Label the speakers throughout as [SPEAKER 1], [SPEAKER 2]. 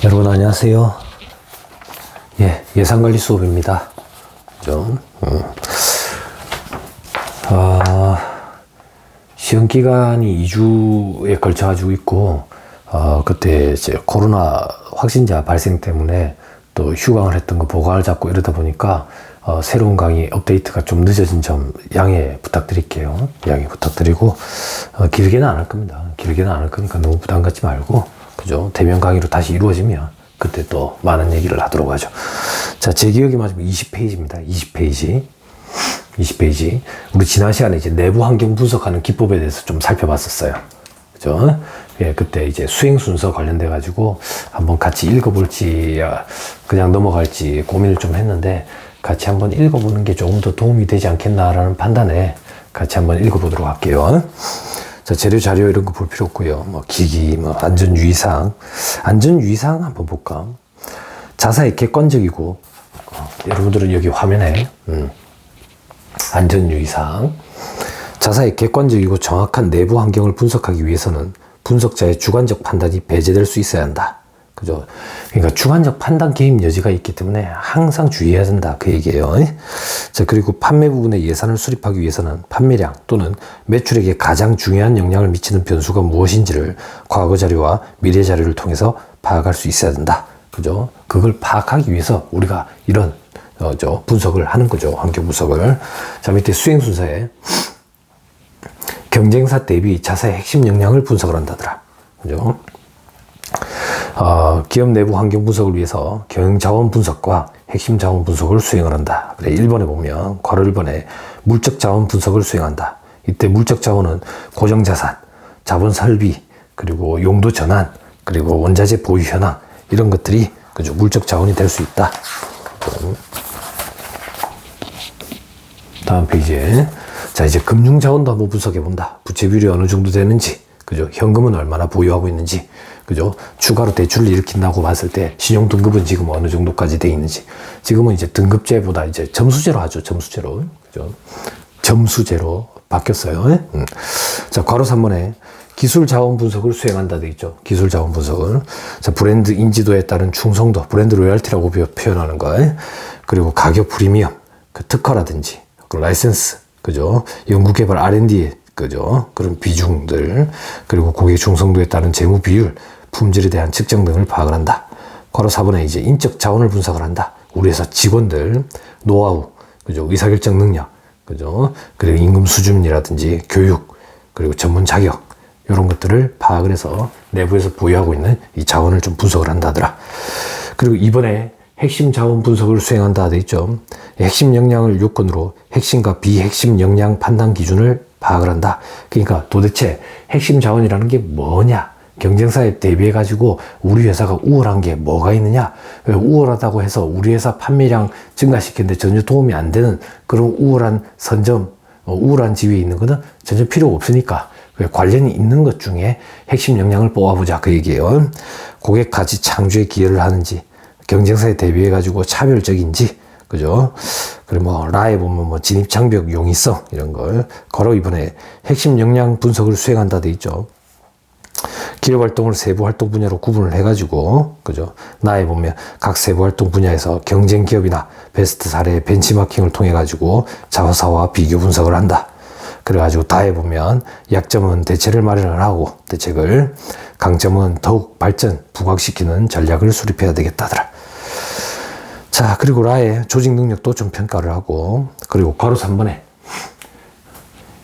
[SPEAKER 1] 여러분 안녕하세요. 예상관리 수업입니다. 그죠? 시험 기간이 2주에 걸쳐 가지고 있고, 그때 이제 코로나 확진자 발생 때문에 또 휴강을 했던 거 보강을 잡고 이러다 보니까 새로운 강의 업데이트가 좀 늦어진 점 양해 부탁드릴게요. 양해 부탁드리고, 길게는 안 할 겁니다. 길게는 안 할 거니까 너무 부담 갖지 말고, 그죠? 대면 강의로 다시 이루어지면 그때 또 많은 얘기를 하도록 하죠. 자, 제 기억이 맞으면 20페이지입니다. 20페이지. 우리 지난 시간에 이제 내부 환경 분석하는 기법에 대해서 좀 살펴봤었어요. 그죠? 예, 그때 이제 수행 순서 관련돼 가지고 한번 같이 읽어볼지 그냥 넘어갈지 고민을 좀 했는데, 같이 한번 읽어보는 게 조금 더 도움이 되지 않겠나라는 판단에 같이 한번 읽어보도록 할게요. 자, 재료 자료 이런 거 볼 필요 없고요. 기기, 안전유의사항 한번 볼까? 자사의 객관적이고, 여러분들은 여기 화면에 안전유의사항. 자사의 객관적이고 정확한 내부 환경을 분석하기 위해서는 분석자의 주관적 판단이 배제될 수 있어야 한다. 그죠? 그러니까 주관적 판단 개입 여지가 있기 때문에 항상 주의해야 된다, 그 얘기예요. 자, 그리고 판매 부분에 예산을 수립하기 위해서는 판매량 또는 매출액에 가장 중요한 영향을 미치는 변수가 무엇인지를 과거 자료와 미래 자료를 통해서 파악할 수 있어야 된다. 그죠? 그걸 파악하기 위해서 우리가 이런 분석을 하는 거죠. 환경 분석을. 자, 밑에 수행 순서에 경쟁사 대비 자사의 핵심 역량을 분석을 한다더라. 그죠? 기업 내부 환경 분석을 위해서 경영자원 분석과 핵심 자원 분석을 수행을 한다. 그래, 1번에 보면, 괄호 1번에 물적 자원 분석을 수행한다. 이때 물적 자원은 고정자산, 자본 설비, 그리고 용도 전환, 그리고 원자재 보유 현황, 이런 것들이 그죠, 물적 자원이 될 수 있다. 다음 페이지에, 자, 이제 금융 자원도 한번 분석해 본다. 부채 비율이 어느 정도 되는지, 그죠? 현금은 얼마나 보유하고 있는지, 그죠? 추가로 대출을 일으킨다고 봤을 때 신용 등급은 지금 어느 정도까지 돼 있는지. 지금은 이제 등급제보다 이제 점수제로 하죠. 점수제로. 그죠? 점수제로 바뀌었어요. 자, 괄호 3번에 기술 자원 분석을 수행한다 돼 있죠. 기술 자원 분석을. 자, 브랜드 인지도에 따른 충성도, 브랜드 로열티라고 표현하는 거. 그리고 가격 프리미엄, 그 특허라든지, 그 라이센스, 그죠? 연구개발 R&D, 그죠? 그런 비중들, 그리고 고객 충성도에 따른 재무 비율, 품질에 대한 측정 등을 파악을 한다. 괄호 4번에 이제 인적 자원을 분석을 한다. 우리 회사 직원들, 노하우, 그죠? 의사결정 능력, 그죠? 그리고 임금 수준이라든지 교육, 그리고 전문 자격, 이런 것들을 파악을 해서 내부에서 보유하고 있는 이 자원을 좀 분석을 한다더라. 그리고 이번에 핵심 자원 분석을 수행한다 돼 있죠. 핵심 역량을 요건으로 핵심과 비핵심 역량 판단 기준을 파악을 한다. 그러니까 도대체 핵심 자원이라는 게 뭐냐? 경쟁사에 대비해 가지고 우리 회사가 우월한 게 뭐가 있느냐? 우월하다고 해서 우리 회사 판매량 증가시키는데 전혀 도움이 안 되는 그런 우월한 선점, 우월한 지위에 있는 거는 전혀 필요가 없으니까 관련이 있는 것 중에 핵심 역량을 뽑아보자, 그 얘기예요. 고객 가치 창조에 기여를 하는지, 경쟁사에 대비해 가지고 차별적인지, 그죠? 그리고 라에 보면 진입 장벽 용이성 이런 걸. 괄호 이번에 핵심 역량 분석을 수행한다 돼 있죠. 기업 활동을 세부 활동 분야로 구분을 해가지고, 그죠? 나에 보면 각 세부 활동 분야에서 경쟁 기업이나 베스트 사례 벤치마킹을 통해 가지고 자사와 비교 분석을 한다. 그래가지고 다에 보면 약점은 대체를 마련을 하고 대책을, 강점은 더욱 발전 부각시키는 전략을 수립해야 되겠다더라. 자, 그리고 라의 조직 능력도 좀 평가를 하고, 그리고 괄호 3번에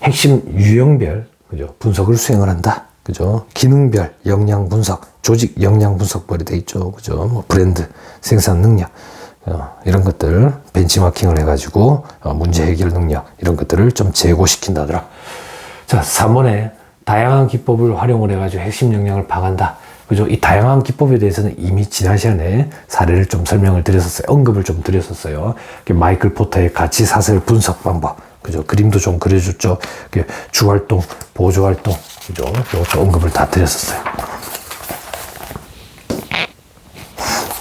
[SPEAKER 1] 핵심 유형별, 그죠? 분석을 수행을 한다. 그죠? 기능별 역량 분석, 조직 역량 분석벌이 돼 있죠. 그죠? 브랜드, 생산 능력, 이런 것들 벤치마킹을 해가지고 문제 해결 능력, 이런 것들을 좀 제고시킨다더라. 자, 3번에 다양한 기법을 활용을 해가지고 핵심 역량을 파악한다. 그죠? 이 다양한 기법에 대해서는 이미 지난 시간에 사례를 좀 설명을 드렸었어요. 언급을 좀 드렸었어요. 마이클 포터의 가치 사슬 분석 방법. 그죠? 그림도 좀 그려줬죠. 주활동, 보조활동. 그죠? 이것도 언급을 다 드렸었어요.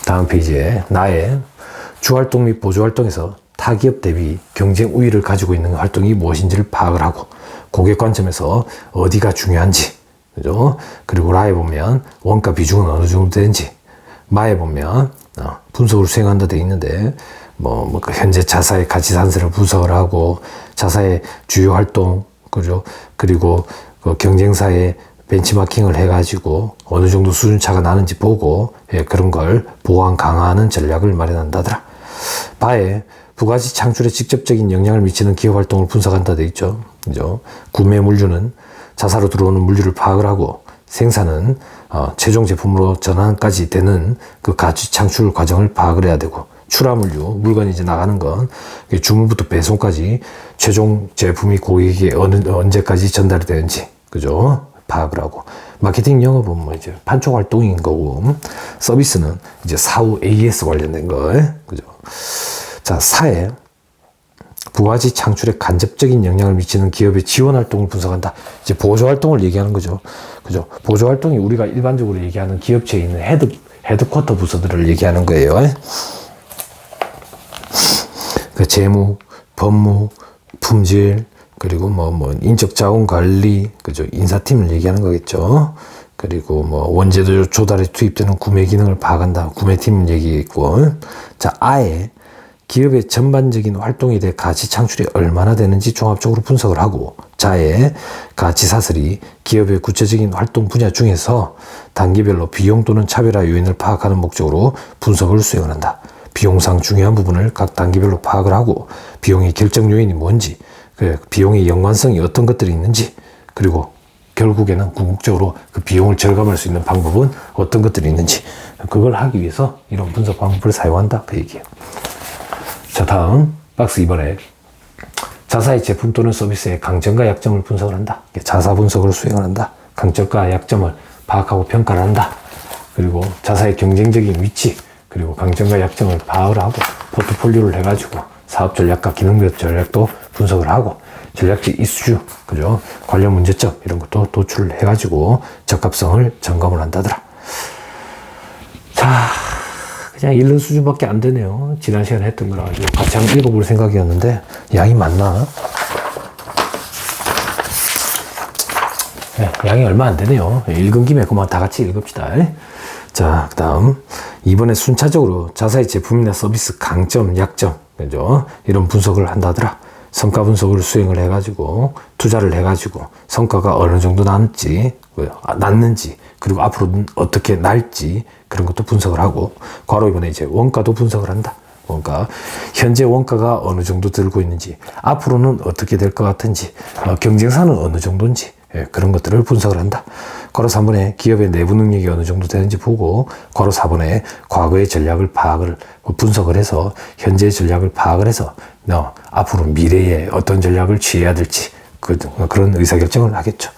[SPEAKER 1] 다음 페이지에 나의 주활동 및 보조활동에서 타기업 대비 경쟁 우위를 가지고 있는 활동이 무엇인지를 파악을 하고, 고객 관점에서 어디가 중요한지, 그죠? 그리고 라에 보면 원가 비중은 어느 정도 되는지, 마에 보면 분석을 수행한다 돼 있는데 그 현재 자사의 가치 산세를 분석을 하고 자사의 주요 활동 그죠? 그리고 그 경쟁사의 벤치마킹을 해가지고 어느 정도 수준 차가 나는지 보고 그런 걸 보완 강화하는 전략을 마련한다더라. 바에 부가치 창출에 직접적인 영향을 미치는 기업 활동을 분석한다 돼 있죠. 그죠? 구매 물류는 자사로 들어오는 물류를 파악을 하고 생산은 최종 제품으로 전환까지 되는 그 가치 창출 과정을 파악을 해야 되고 출하 물류, 물건이 이제 나가는 건 주문부터 배송까지 최종 제품이 고객에게 언제까지 전달이 되는지, 그죠? 파악을 하고. 마케팅 영업은 뭐 이제 판촉 활동인 거고, 서비스는 이제 사후 AS 관련된 거, 그죠? 자, 사회. 부가치 창출에 간접적인 영향을 미치는 기업의 지원 활동을 분석한다. 이제 보조 활동을 얘기하는 거죠. 그죠? 보조 활동이 우리가 일반적으로 얘기하는 기업체에 있는 헤드쿼터 부서들을 얘기하는 거예요. 그 재무, 법무, 품질, 그리고 인적 자원 관리, 그죠? 인사팀을 얘기하는 거겠죠. 그리고 원재료 조달에 투입되는 구매 기능을 파악한다. 구매팀을 얘기했고. 자, 아예 기업의 전반적인 활동에 대해 가치 창출이 얼마나 되는지 종합적으로 분석을 하고, 자의 가치 사슬이 기업의 구체적인 활동 분야 중에서 단기별로 비용 또는 차별화 요인을 파악하는 목적으로 분석을 수행한다. 비용상 중요한 부분을 각 단계별로 파악을 하고 비용의 결정 요인이 뭔지, 그 비용의 연관성이 어떤 것들이 있는지, 그리고 결국에는 궁극적으로 그 비용을 절감할 수 있는 방법은 어떤 것들이 있는지, 그걸 하기 위해서 이런 분석 방법을 사용한다, 그 얘기예요. 자, 다음 박스 2번에 자사의 제품 또는 서비스의 강점과 약점을 분석을 한다. 자사 분석을 수행을 한다. 강점과 약점을 파악하고 평가를 한다. 그리고 자사의 경쟁적인 위치, 그리고 강점과 약점을 파악을 하고 포트폴리오를 해가지고 사업 전략과 기능별 전략도 분석을 하고 전략적 이슈, 그죠? 관련 문제점 이런 것도 도출을 해가지고 적합성을 점검을 한다더라. 자, 그냥 읽는 수준밖에 안 되네요. 지난 시간에 했던 거라 가지고 같이 한번 읽어볼 생각이었는데 양이 많나? 네, 양이 얼마 안 되네요. 읽은 김에 그만 다 같이 읽읍시다. 자, 그 다음 이번에 순차적으로 자사의 제품이나 서비스 강점, 약점, 그죠? 이런 분석을 한다더라. 성과 분석을 수행을 해가지고 투자를 해가지고 성과가 어느 정도 났는지, 그리고 앞으로는 어떻게 날지 그런 것도 분석을 하고, 괄호 이번에 이제 원가도 분석을 한다. 원가, 현재 원가가 어느 정도 들고 있는지, 앞으로는 어떻게 될 것 같은지, 경쟁사는 어느 정도인지, 그런 것들을 분석을 한다. 괄호 3번에 기업의 내부 능력이 어느 정도 되는지 보고, 괄호 4번에 과거의 전략을 분석을 해서 현재의 전략을 파악을 해서 앞으로 미래에 어떤 전략을 취해야 될지 그런 의사결정을 하겠죠.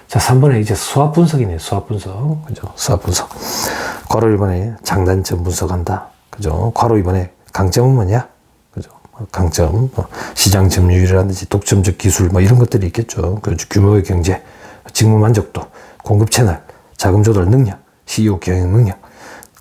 [SPEAKER 1] 자, 3번에 이제 수합 분석이네요. 수합 분석. 그죠? 수합 분석. 괄호 1번에 장단점 분석한다. 그죠? 괄호 2번에 강점은 뭐냐? 그죠? 강점, 시장 점유율이라든지 독점적 기술, 이런 것들이 있겠죠. 그렇죠? 규모의 경제, 직무 만족도, 공급 채널, 자금 조달 능력, CEO 경영 능력.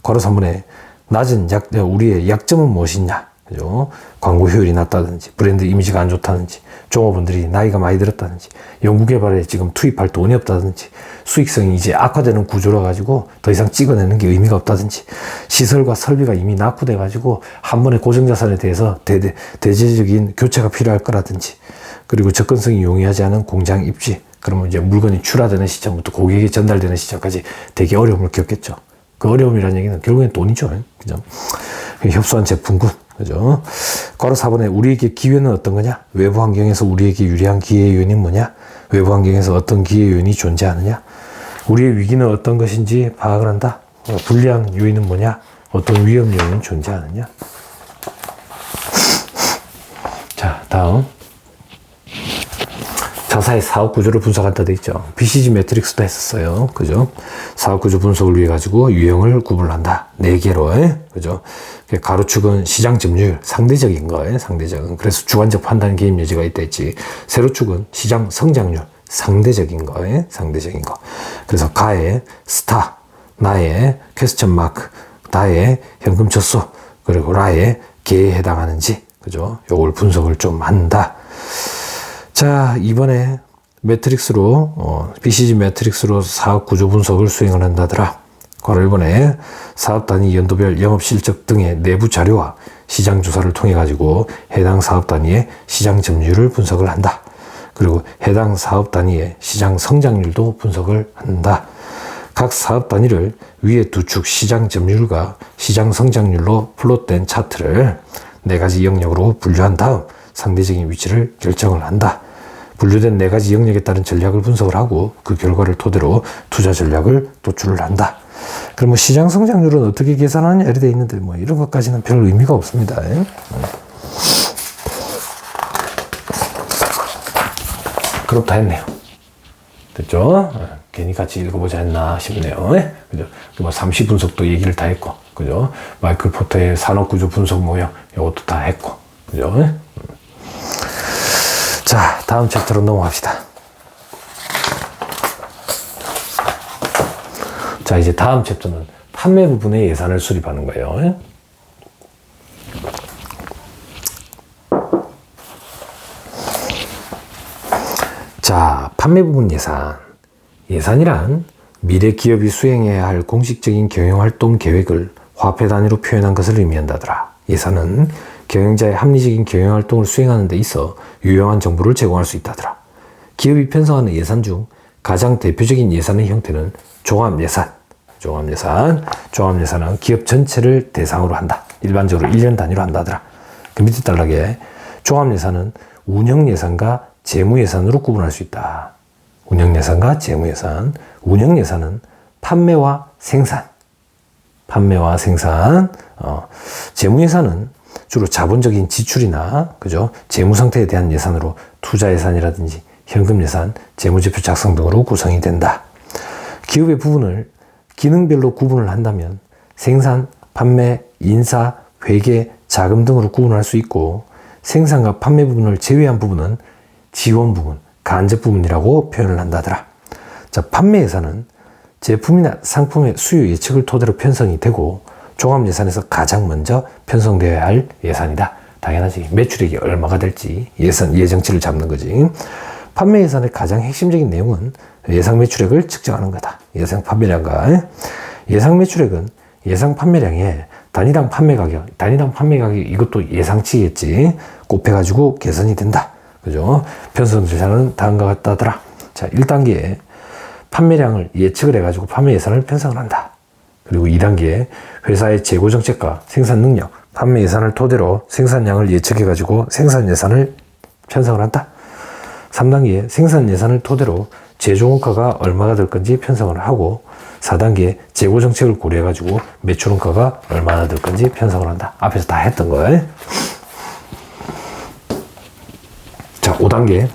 [SPEAKER 1] 괄호 3번에 낮은 우리의 약점은 무엇이냐? 그죠? 광고 효율이 낮다든지, 브랜드 이미지가 안 좋다든지, 종업원들이 나이가 많이 들었다든지, 연구개발에 지금 투입할 돈이 없다든지, 수익성이 이제 악화되는 구조라 가지고 더 이상 찍어내는 게 의미가 없다든지, 시설과 설비가 이미 낙후돼 가지고 한 번에 고정자산에 대해서 대대적인 교체가 필요할 거라든지, 그리고 접근성이 용이하지 않은 공장 입지, 그러면 이제 물건이 출하되는 시점부터 고객에게 전달되는 시점까지 되게 어려움을 겪겠죠. 그 어려움이라는 얘기는 결국엔 돈이죠. 그죠? 협소한 제품군. 그죠? 괄호 4번에 우리에게 기회는 어떤 거냐? 외부 환경에서 우리에게 유리한 기회 요인이 뭐냐? 외부 환경에서 어떤 기회 요인이 존재하느냐? 우리의 위기는 어떤 것인지 파악을 한다. 불리한 요인은 뭐냐? 어떤 위험 요인이 존재하느냐? 자, 다음. 자사의 사업 구조를 분석한다 돼 있죠. BCG 매트릭스도 했었어요. 그죠? 사업 구조 분석을 위해 가지고 유형을 구분한다. 4개로. 그죠? 가로축은 시장 점유율, 상대적인 거예요. 상대적인. 그래서 주관적 판단 개입 여지가 있다 했지. 세로축은 시장 성장률, 상대적인 거예요. 상대적인 거. 그래서 가의 스타, 나의 퀘스천 마크, 다의 현금 젖소, 그리고 라의 개에 해당하는지. 그죠? 요걸 분석을 좀 한다. 자, 이번에 매트릭스로, BCG 매트릭스로 사업 구조 분석을 수행을 한다더라. 괄호 1번에 사업 단위 연도별 영업 실적 등의 내부 자료와 시장 조사를 통해 가지고 해당 사업 단위의 시장 점유율을 분석을 한다. 그리고 해당 사업 단위의 시장 성장률도 분석을 한다. 각 사업 단위를 위에 두 축 시장 점유율과 시장 성장률로 플롯된 차트를 4가지 영역으로 분류한 다음 상대적인 위치를 결정을 한다. 분류된 4가지 영역에 따른 전략을 분석을 하고 그 결과를 토대로 투자 전략을 도출을 한다. 그럼 뭐 시장 성장률은 어떻게 계산하느냐 이렇게 돼 있는데 뭐 이런 것까지는 별 의미가 없습니다. 그럼 다 했네요. 됐죠? 괜히 같이 읽어보자 했나 싶네요. 그죠? 뭐 삼시 분석도 얘기를 다 했고, 그죠? 마이클 포터의 산업구조 분석 모형, 이것도 다 했고, 그죠? 자, 다음 챕터로 넘어갑시다. 자, 이제 다음 챕터는 판매 부분의 예산을 수립하는 거예요. 자, 판매 부분 예산. 예산이란 미래 기업이 수행해야 할 공식적인 경영활동 계획을 화폐 단위로 표현한 것을 의미한다더라. 예산은 경영자의 합리적인 경영활동을 수행하는 데 있어 유용한 정보를 제공할 수 있다더라. 기업이 편성하는 예산 중 가장 대표적인 예산의 형태는 종합예산. 종합예산은 기업 전체를 대상으로 한다. 일반적으로 1년 단위로 한다더라. 그 밑에 단락에 종합예산은 운영예산과 재무예산으로 구분할 수 있다. 운영예산과 재무예산. 운영예산은 판매와 생산. 재무예산은 주로 자본적인 지출이나, 그죠? 재무 상태에 대한 예산으로 투자 예산이라든지 현금 예산, 재무제표 작성 등으로 구성이 된다. 기업의 부분을 기능별로 구분을 한다면 생산, 판매, 인사, 회계, 자금 등으로 구분할 수 있고 생산과 판매 부분을 제외한 부분은 지원 부분, 간접 부분이라고 표현을 한다더라. 자, 판매 예산은 제품이나 상품의 수요 예측을 토대로 편성이 되고 종합예산에서 가장 먼저 편성되어야 할 예산이다. 당연하지. 매출액이 얼마가 될지 예정치를 잡는 거지. 판매 예산의 가장 핵심적인 내용은 예상 매출액을 측정하는 거다. 예상 판매량과 예상 매출액은 예상 판매량에 단위당 판매 가격 이것도 예상치겠지. 곱해가지고 계산이 된다. 그죠? 편성 절차는 다음과 같다더라. 자, 1단계에 판매량을 예측을 해가지고 판매 예산을 편성을 한다. 그리고 2단계에 회사의 재고 정책과 생산 능력, 판매 예산을 토대로 생산량을 예측해가지고 생산 예산을 편성을 한다. 3단계에 생산 예산을 토대로 제조 원가가 얼마가 될 건지 편성을 하고 4단계에 재고 정책을 고려해가지고 매출 원가가 얼마나 될 건지 편성을 한다. 앞에서 다 했던 거예요. 자, 5단계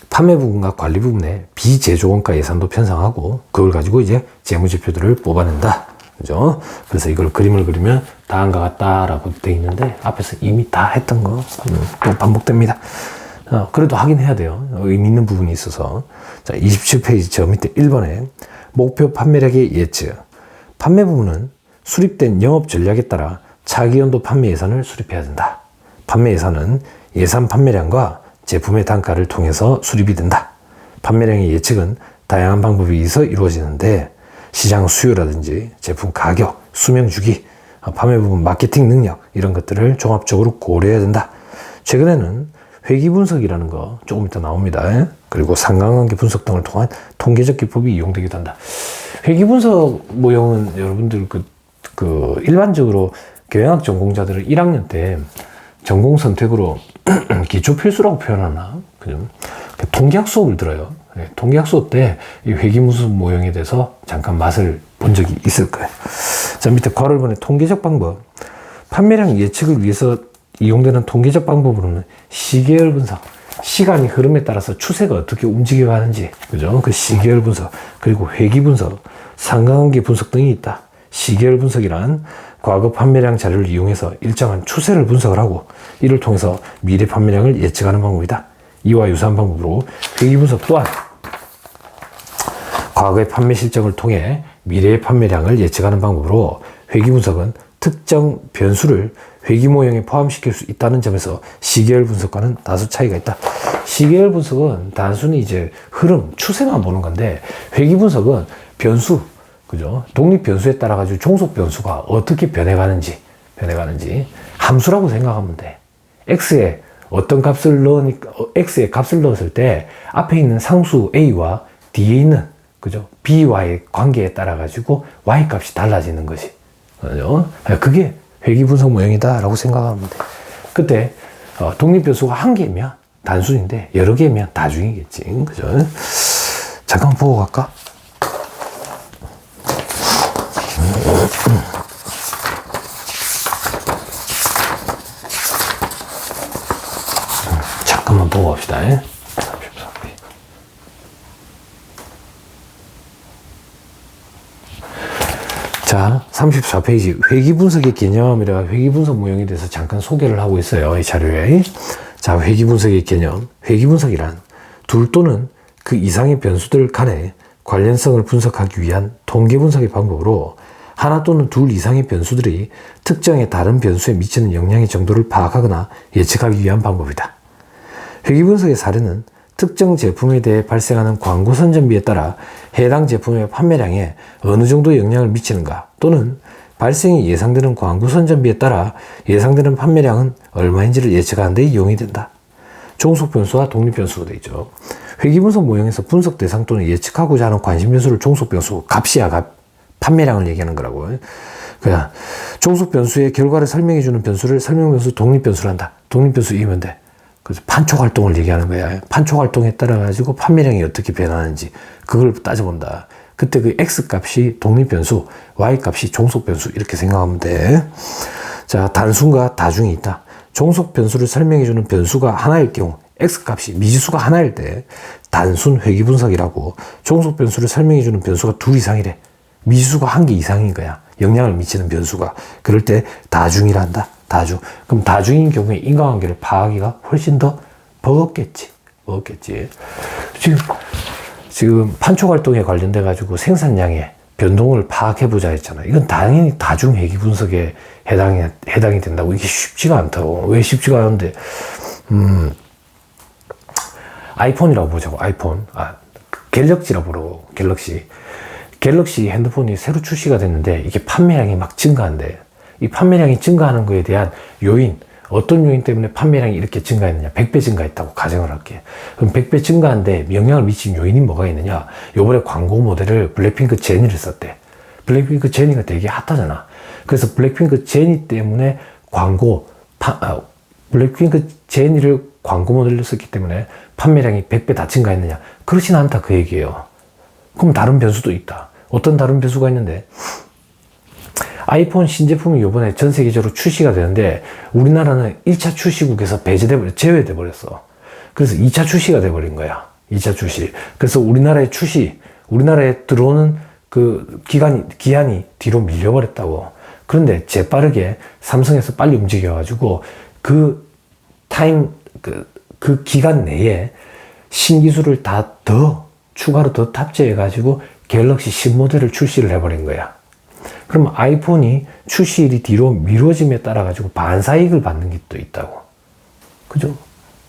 [SPEAKER 1] 판매 부분과 관리 부분의 비제조 원가 예산도 편성하고 그걸 가지고 이제 재무제표들을 뽑아낸다. 그죠? 그래서 이걸 그림을 그리면 다음과 같다라고 돼 있는데 앞에서 이미 다 했던 거 또 반복됩니다. 그래도 확인해야 돼요. 의미 있는 부분이 있어서. 자, 27페이지 저 밑에 1번에 목표 판매량의 예측. 판매 부분은 수립된 영업 전략에 따라 차기 연도 판매 예산을 수립해야 된다. 판매 예산은 예산 판매량과 제품의 단가를 통해서 수립이 된다. 판매량의 예측은 다양한 방법에 의해서 이루어지는데 시장 수요라든지 제품 가격, 수명 주기, 판매 부분 마케팅 능력 이런 것들을 종합적으로 고려해야 된다. 최근에는 회기 분석이라는 거 조금 이따 나옵니다. 그리고 상관관계 분석 등을 통한 통계적 기법이 이용되기도 한다. 회기 분석 모형은 여러분들 일반적으로 경영학 전공자들은 1학년 때 전공 선택으로 기초 필수라고 표현하나? 그죠? 통계학 수업을 들어요. 통계학 수업 때 이 회기 분석 모형에 대해서 잠깐 맛을 본 적이 있을 거예요. 자, 밑에 괄호를 보내 통계적 방법. 판매량 예측을 위해서 이용되는 통계적 방법으로는 시계열 분석, 시간이 흐름에 따라서 추세가 어떻게 움직여가는지, 그죠? 그 시계열 분석, 그리고 회기 분석, 상관관계 분석 등이 있다. 시계열 분석이란 과거 판매량 자료를 이용해서 일정한 추세를 분석을 하고 이를 통해서 미래 판매량을 예측하는 방법이다. 이와 유사한 방법으로 회기 분석 또한 과거의 판매 실적을 통해 미래의 판매량을 예측하는 방법으로 회기 분석은 특정 변수를 회기 모형에 포함시킬 수 있다는 점에서 시계열 분석과는 다소 차이가 있다. 시계열 분석은 단순히 이제 흐름, 추세만 보는 건데 회기 분석은 변수, 그죠? 독립 변수에 따라 가지고 종속 변수가 어떻게 변해가는지 함수라고 생각하면 돼. x에 어떤 값을 넣으니까 x에 값을 넣었을 때 앞에 있는 상수 a와 뒤에 있는 그죠? b와의 관계에 따라 가지고 y 값이 달라지는 것이 그죠? 그게 회귀 분석 모형이다라고 생각하면 돼. 그때 독립 변수가 한 개면 단순인데 여러 개면 다중이겠지. 그죠? 잠깐 보고 갈까? 잠깐만 보고 갑시다. 34페이지. 자, 34페이지. 회귀분석의 개념이라 회귀분석 모형에 대해서 잠깐 소개를 하고 있어요. 이 자료에. 자, 회귀분석의 개념. 회귀분석이란 둘 또는 그 이상의 변수들 간의 관련성을 분석하기 위한 통계분석의 방법으로 하나 또는 둘 이상의 변수들이 특정의 다른 변수에 미치는 영향의 정도를 파악하거나 예측하기 위한 방법이다. 회귀분석의 사례는 특정 제품에 대해 발생하는 광고 선전비에 따라 해당 제품의 판매량에 어느 정도 영향을 미치는가 또는 발생이 예상되는 광고 선전비에 따라 예상되는 판매량은 얼마인지를 예측하는 데 이용이 된다. 종속 변수와 독립 변수로 되어 있죠. 회귀분석 모형에서 분석 대상 또는 예측하고자 하는 관심 변수를 종속 변수, 값이야 값, 판매량을 얘기하는 거라고. 그냥 종속 변수의 결과를 설명해주는 변수를 설명 변수, 독립 변수를 한다. 독립 변수이면 돼. 그래서 판촉 활동을 얘기하는 거야. 판촉 활동에 따라 가지고 판매량이 어떻게 변하는지 그걸 따져본다. 그때 그 x 값이 독립 변수, y 값이 종속 변수 이렇게 생각하면 돼. 자, 단순과 다중이 있다. 종속 변수를 설명해주는 변수가 하나일 경우 x 값이 미지수가 하나일 때 단순 회귀 분석이라고, 종속 변수를 설명해주는 변수가 둘 이상이래. 미지수가 한 개 이상인 거야. 영향을 미치는 변수가. 그럴 때 다중이라 한다. 다중. 그럼 다중인 경우에 인과관계를 파악하기가 훨씬 더 버겁겠지. 지금 판촉 활동에 관련돼 가지고 생산량의 변동을 파악해보자 했잖아. 이건 당연히 다중 회귀 분석에 해당이 된다고. 이게 쉽지가 않다고. 왜 쉽지가 않은데, 아이폰이라고 보자고. 아이폰. 갤럭시라고 보라고. 갤럭시 핸드폰이 새로 출시가 됐는데 이게 판매량이 막 증가한대. 이 판매량이 증가하는 거에 대한 요인, 어떤 요인 때문에 판매량이 이렇게 증가했느냐. 100배 증가했다고 가정을 할게. 그럼 100배 증가한데 영향을 미친 요인이 뭐가 있느냐. 요번에 광고 모델을 블랙핑크 제니를 썼대. 블랙핑크 제니가 되게 핫하잖아. 그래서 블랙핑크 제니 때문에 블랙핑크 제니를 광고 모델로 썼기 때문에 판매량이 100배 다 증가했느냐. 그렇진 않다 그 얘기예요. 그럼 다른 변수도 있다. 어떤 다른 변수가 있는데, 아이폰 신제품이 이번에 전 세계적으로 출시가 되는데 우리나라는 1차 출시국에서 제외돼 버렸어. 그래서 2차 출시가 돼 버린 거야. 2차 출시. 그래서 우리나라에 들어오는 그 기한이 뒤로 밀려버렸다고. 그런데 재빠르게 삼성에서 빨리 움직여가지고 그 기간 내에 신기술을 추가로 더 탑재해가지고 갤럭시 신모델을 출시를 해버린 거야. 그럼 아이폰이 출시일이 뒤로 미뤄짐에 따라 가지고 반사이익을 받는 게 또 있다고. 그죠?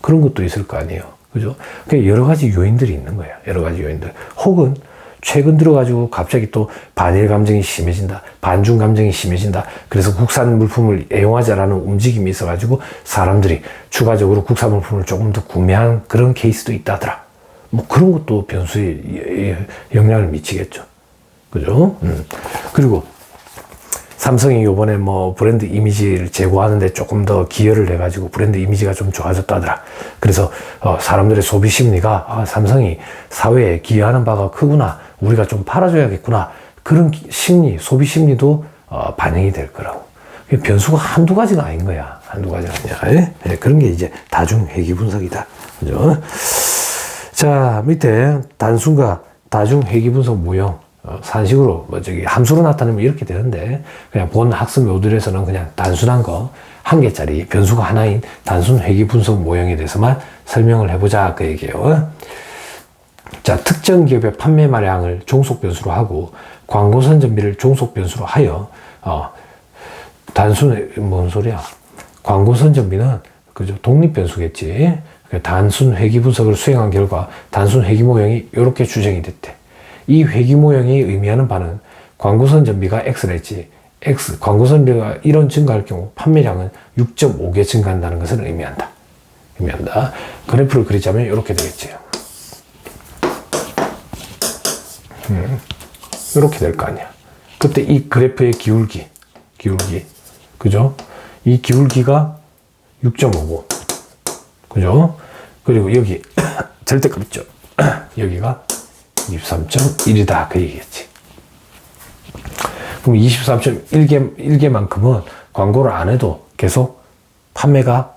[SPEAKER 1] 그런 것도 있을 거 아니에요. 그죠? 그러니까 여러 가지 요인들이 있는 거예요. 여러 가지 요인들. 혹은 최근 들어가지고 갑자기 또 반일 감정이 심해진다. 반중 감정이 심해진다. 그래서 국산 물품을 애용하자라는 움직임이 있어가지고 사람들이 추가적으로 국산 물품을 조금 더 구매한 그런 케이스도 있다더라. 뭐 그런 것도 변수에 영향을 미치겠죠. 그죠? 그리고 삼성이 요번에 뭐 브랜드 이미지를 제고하는데 조금 더 기여를 해가지고 브랜드 이미지가 좀 좋아졌다더라. 그래서 사람들의 소비 심리가 삼성이 사회에 기여하는 바가 크구나. 우리가 좀 팔아줘야겠구나. 그런 소비 심리도 반영이 될 거라고. 변수가 한두 가지가 아닌 거야. 한두 가지가 아니야. 네, 그런 게 이제 다중 회귀 분석이다. 그죠? 자, 밑에 단순과 다중 회귀 분석 모형. 산식으로 함수로 나타내면 이렇게 되는데, 그냥 본 학습 모듈에서는 그냥 단순한 거 한 개짜리 변수가 하나인 단순 회귀 분석 모형에 대해서만 설명을 해보자 그 얘기예요. 자, 특정 기업의 판매 마량을 종속 변수로 하고 광고 선전비를 종속 변수로 하여 뭔 소리야? 광고 선전비는 그죠? 독립 변수겠지. 단순 회귀 분석을 수행한 결과 단순 회귀 모형이 이렇게 추정이 됐대. 이 회귀 모형이 의미하는 바는 광고 선전비가 X를 했지. X, 광고 선전비가 1원 증가할 경우 판매량은 6.5개 증가한다는 것을 의미한다. 그래프를 그리자면 이렇게 되겠지. 이렇게 될 거 아니야. 그때 이 그래프의 기울기. 그죠? 이 기울기가 6.59. 그죠? 그리고 여기 절대값 있죠. 여기가 23.1이다. 그 얘기겠지. 그럼 23.1개만큼은 광고를 안 해도 계속 판매가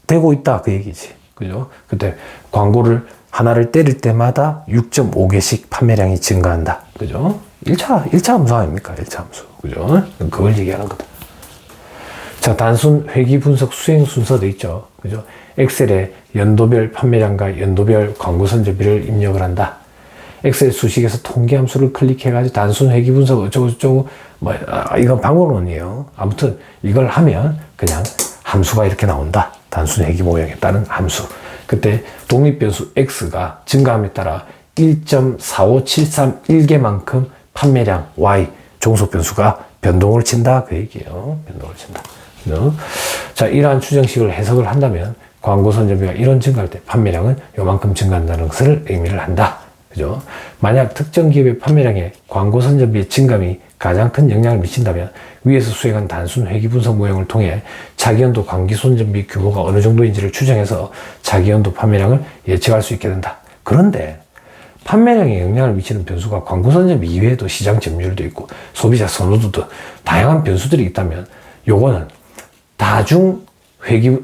[SPEAKER 1] 되고 있다. 그 얘기지. 그죠? 그때 광고를 하나를 때릴 때마다 6.5개씩 판매량이 증가한다. 그죠? 1차 함수 아닙니까? 1차 함수. 그죠? 그걸 얘기하는 거다. 자, 단순 회기 분석 수행 순서도 있죠. 그죠? 엑셀에 연도별 판매량과 연도별 광고 선전비를 입력을 한다. 엑셀 수식에서 통계 함수를 클릭해가지고 단순 회기 분석 어쩌고저쩌고, 이건 방법론이에요. 아무튼 이걸 하면 그냥 함수가 이렇게 나온다. 단순 회기 모양에 따른 함수. 그때 독립변수 X가 증가함에 따라 1.45731개만큼 판매량 Y 종속변수가 변동을 친다. 그 얘기예요. 변동을 친다. 자, 이러한 추정식을 해석을 한다면 광고 선전비가 1원 증가할 때 판매량은 요만큼 증가한다는 것을 의미를 한다. 그죠? 만약 특정 기업의 판매량에 광고 선전비의 증감이 가장 큰 영향을 미친다면 위에서 수행한 단순 회기 분석 모형을 통해 자기연도 광고 선전비 규모가 어느 정도인지를 추정해서 자기연도 판매량을 예측할 수 있게 된다. 그런데 판매량에 영향을 미치는 변수가 광고 선전비 이외에도 시장 점유율도 있고 소비자 선호도 등 다양한 변수들이 있다면 요거는 다중 회기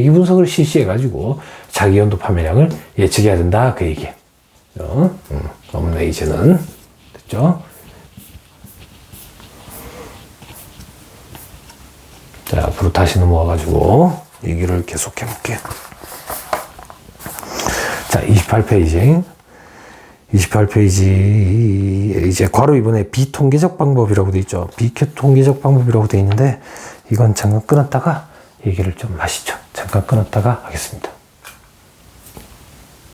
[SPEAKER 1] 분석을 실시해 가지고 자기 연도 판매량을 예측해야 된다. 그 얘기예요. 없네 이제는. 됐죠? 자, 앞으로 다시 넘어와 가지고 얘기를 계속해 볼게요. 자, 28페이지 이제 괄호 2번에 비통계적 방법이라고 돼 있죠. 비통계적 방법이라고 돼 있는데 이건 잠깐 끊었다가 얘기를 좀 하시죠. 잠깐 끊었다가 하겠습니다.